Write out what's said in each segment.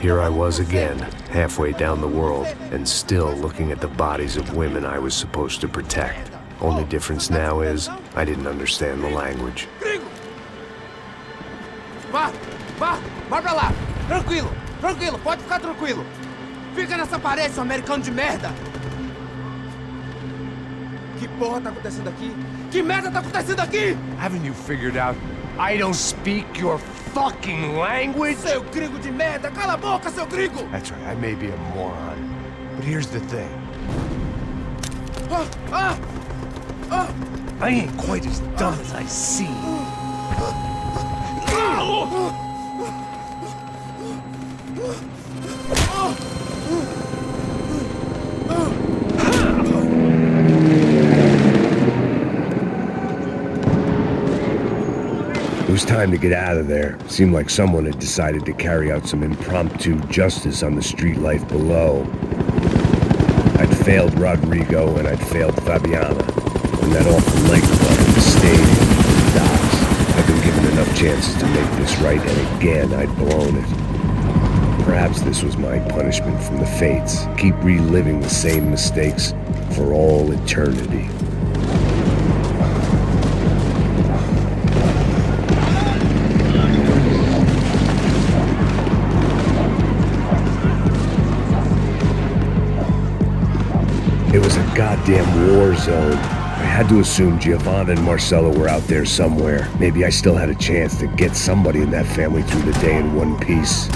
Here I was again, halfway down the world, and still looking at the bodies of women I was supposed to protect. Only difference now is, I didn't understand the language. Vá pra lá! Tranquilo, pode ficar tranquilo! Fica nessa parede, seu americano de merda! Que porra tá acontecendo aqui? Que merda tá acontecendo aqui? Haven't you figured out I don't speak your fucking language? Seu gringo de merda! Cala a boca, seu gringo! That's right, I may be a moron, but here's the thing. I ain't quite as dumb as I seem. It was time to get out of there. Seemed like someone had decided to carry out some impromptu justice on the street life below. I'd failed Rodrigo and I'd failed Fabiana. And that awful nightclub, the stadium, the docks. I'd been given enough chances to make this right, and again I'd blown it. Perhaps this was my punishment from the fates. Keep reliving the same mistakes for all eternity. It was a goddamn war zone. I had to assume Giovanna and Marcella were out there somewhere. Maybe I still had a chance to get somebody in that family through the day in one piece.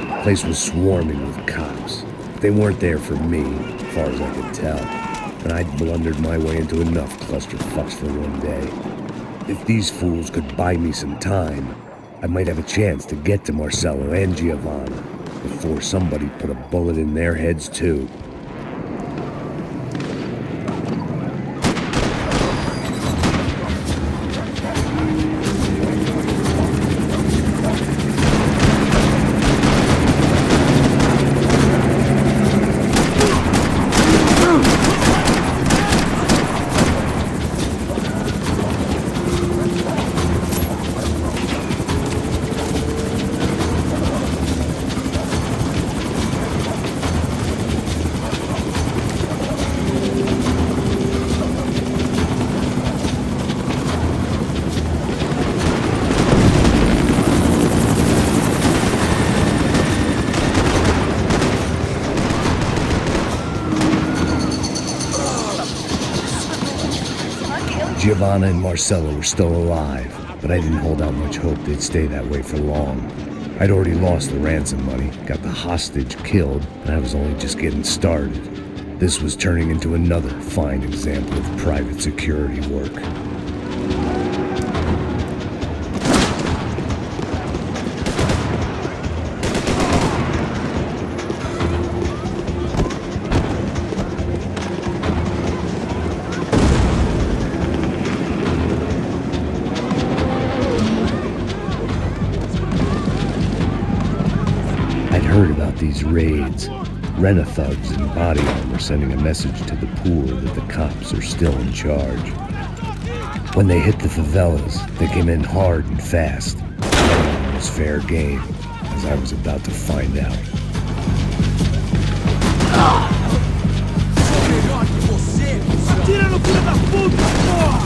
The place was swarming with cops. They weren't there for me, as far as I could tell, and I'd blundered my way into enough clusterfucks for one day. If these fools could buy me some time, I might have a chance to get to Marcello and Giovanna before somebody put a bullet in their heads too. Giovanna and Marcella were still alive, but I didn't hold out much hope they'd stay that way for long. I'd already lost the ransom money, got the hostage killed, and I was only just getting started. This was turning into another fine example of private security work. Heard about these raids. Rent-a-thugs in body armor sending a message to the poor that the cops are still in charge. When they hit the favelas, they came in hard and fast. It was fair game, as I was about to find out. Atira no filho da puta, porra!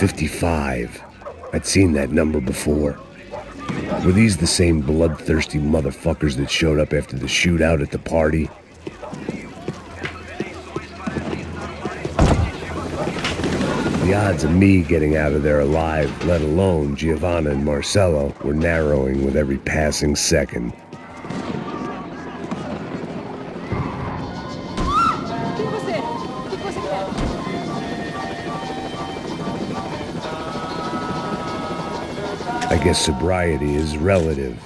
55. I'd seen that number before. Were these the same bloodthirsty motherfuckers that showed up after the shootout at the party? The odds of me getting out of there alive, let alone Giovanna and Marcello, were narrowing with every passing second. I guess sobriety is relative.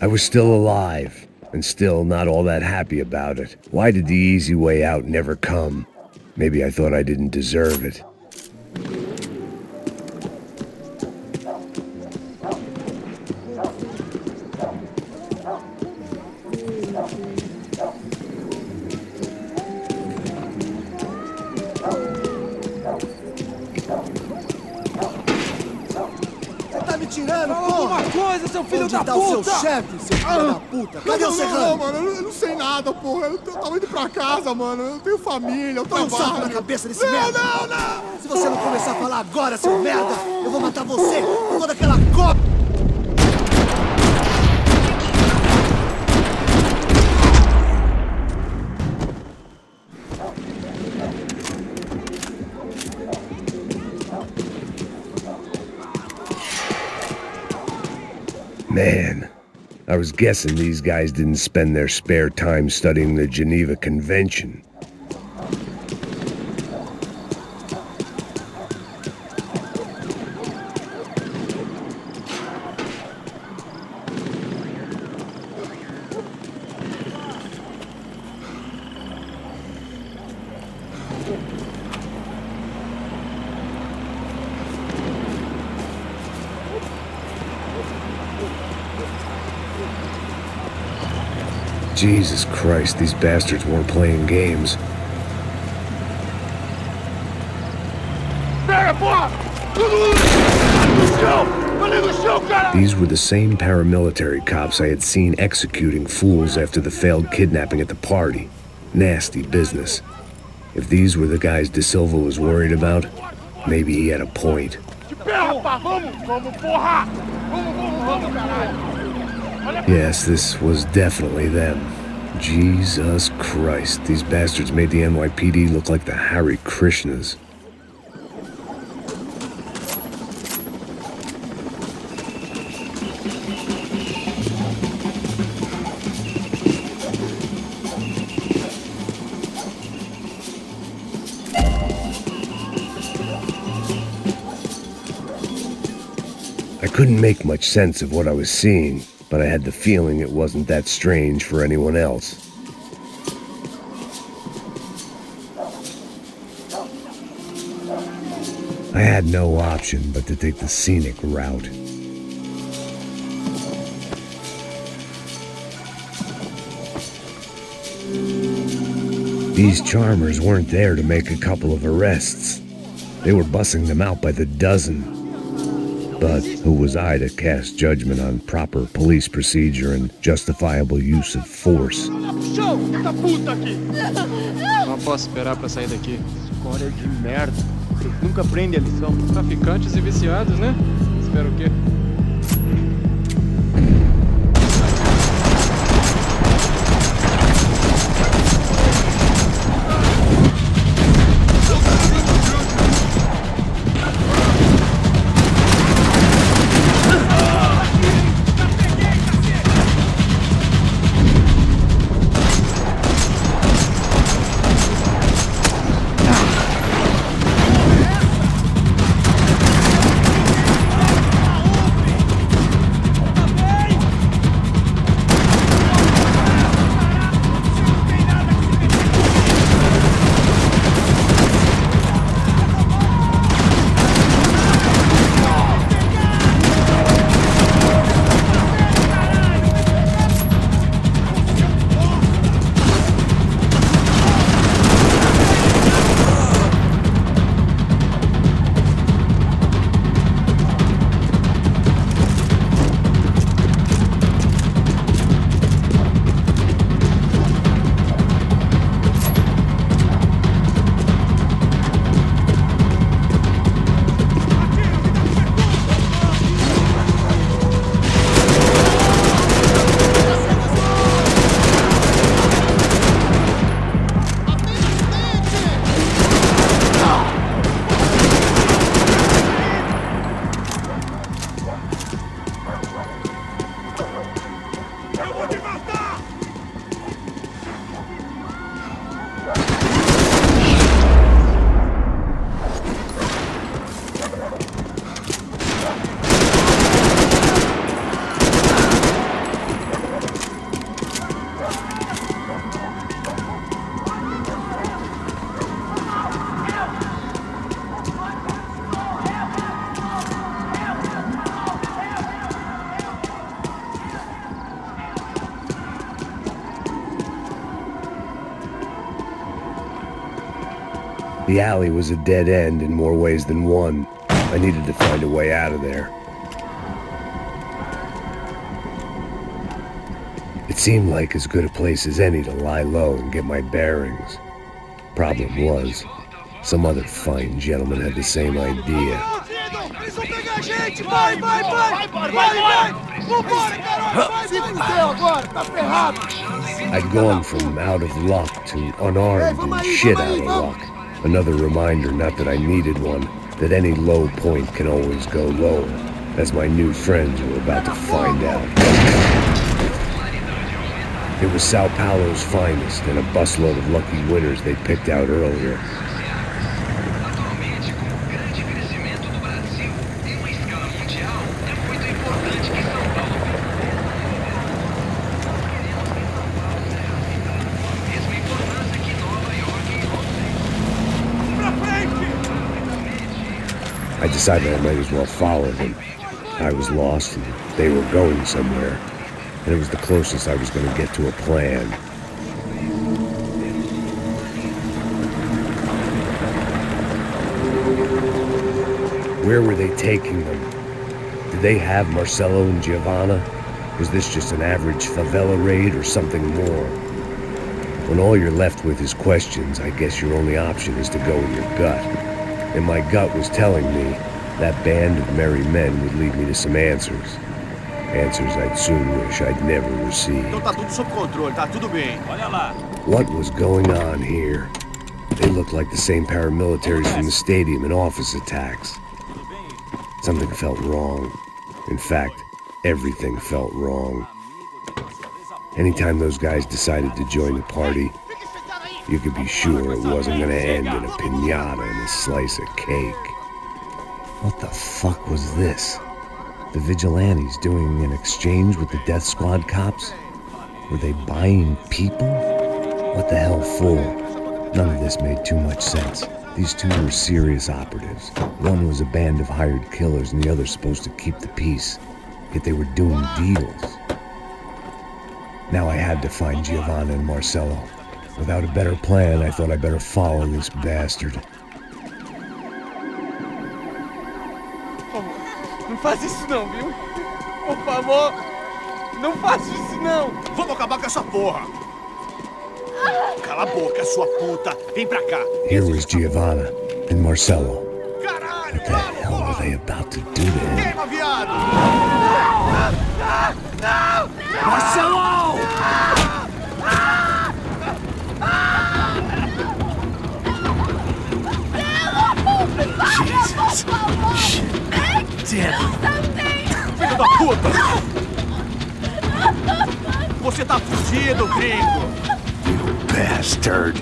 I was still alive, and still not all that happy about it. Why did the easy way out never come? Maybe I thought I didn't deserve it. Seu filho Onde da tá puta! o seu chefe, seu filho da puta? Cadê o Serrano? Não, mano, eu não sei nada, porra. Eu tava indo pra casa, mano. Eu tenho família, eu Põe um trabalho. saco na cabeça desse merda! Não! Se você não começar a falar agora, seu merda, eu vou matar você com toda aquela cópia! Man, I was guessing these guys didn't spend their spare time studying the Geneva Convention. Jesus Christ, these bastards weren't playing games. These were the same paramilitary cops I had seen executing fools after the failed kidnapping at the party. Nasty business. If these were the guys De Silva was worried about, maybe he had a point. Yes, this was definitely them. Jesus Christ, these bastards made the NYPD look like the Hare Krishnas. I couldn't make much sense of what I was seeing, but I had the feeling it wasn't that strange for anyone else. I had no option but to take the scenic route. These charmers weren't there to make a couple of arrests. They were bussing them out by the dozen. But who was I to cast judgment on proper police procedure and justifiable use of force? Não posso esperar pra sair daqui. Escória de merda. Eles nunca aprendem a lição. Traficantes e viciados, né? Espero o quê? The alley was a dead end in more ways than one. I needed to find a way out of there. It seemed like as good a place as any to lie low and get my bearings. Problem was, some other fine gentleman had the same idea. I'd gone from out of luck to unarmed and shit out of luck. Another reminder, not that I needed one, that any low point can always go lower, as my new friends were about to find out. It was Sao Paulo's finest and a busload of lucky winners they picked out earlier. I decided I might as well follow them. I was lost and they were going somewhere, and it was the closest I was going to get to a plan. Where were they taking them? Did they have Marcelo and Giovanna? Was this just an average favela raid or something more? When all you're left with is questions, I guess your only option is to go with your gut. And my gut was telling me that band of merry men would lead me to some answers. Answers I'd soon wish I'd never received. Então tá tudo sob controle, tá tudo bem. Olha lá. What was going on here? They looked like the same paramilitaries from the stadium in office attacks. Something felt wrong. In fact, everything felt wrong. Anytime those guys decided to join the party, you could be sure it wasn't going to end in a piñata and a slice of cake. What the fuck was this? The vigilantes doing an exchange with the death squad cops? Were they buying people? What the hell for? None of this made too much sense. These two were serious operatives. One was a band of hired killers and the other supposed to keep the peace. Yet they were doing deals. Now I had to find Giovanna and Marcello. Without a better plan, I thought I better follow this bastard. Não faz isso não, viu? Por favor, não faça isso não. Vamos acabar com essa porra! Cala a boca, sua puta! Vem pra cá! Here was Giovanna and Marcello. Caralho! What the hell were they about to do to him? Queima, viado! Marcelo! Jesus! Shit! Damn! Filho da puta! Você tá fugido, gringo! You bastard.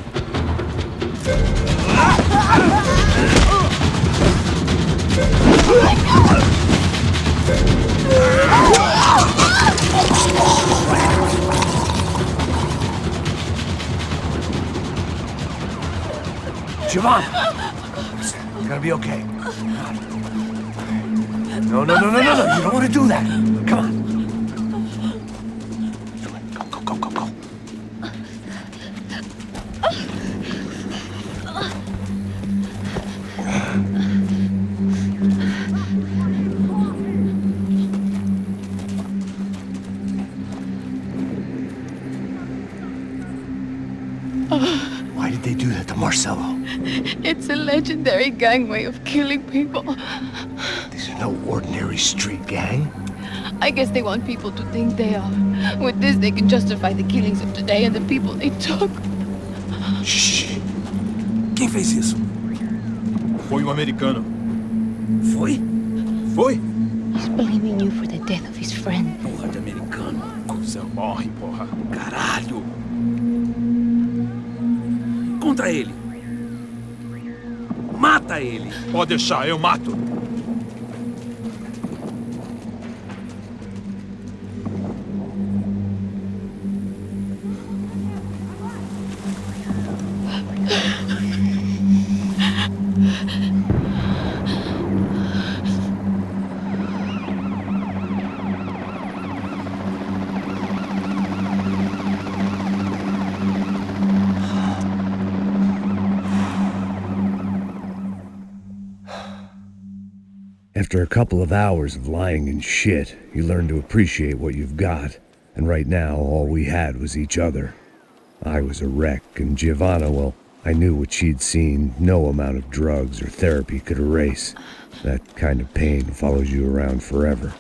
Giovanna! Listen, you're gonna be okay. No, no, no, no, no, no. You don't want to do that. Come on. Do it. Go, go, go, go, go. Why did they do that to Marcello? It's a legendary gang way of killing people. These are no ordinary street gang. I guess they want people to think they are. With this, they can justify the killings of today and the people they took. Shh. Quem fez isso? Foi americano. Foi? Foi? He's blaming you for the death of his friend. Porra de americano. Cusão, morre, porra. Caralho. Contra ele. Mata ele. Pode deixar, eu mato. After a couple of hours of lying in shit, you learn to appreciate what you've got. And right now, all we had was each other. I was a wreck, and Giovanna, well, I knew what she'd seen no amount of drugs or therapy could erase. That kind of pain follows you around forever.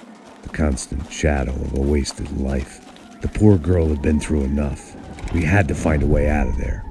The constant shadow of a wasted life. The poor girl had been through enough. We had to find a way out of there.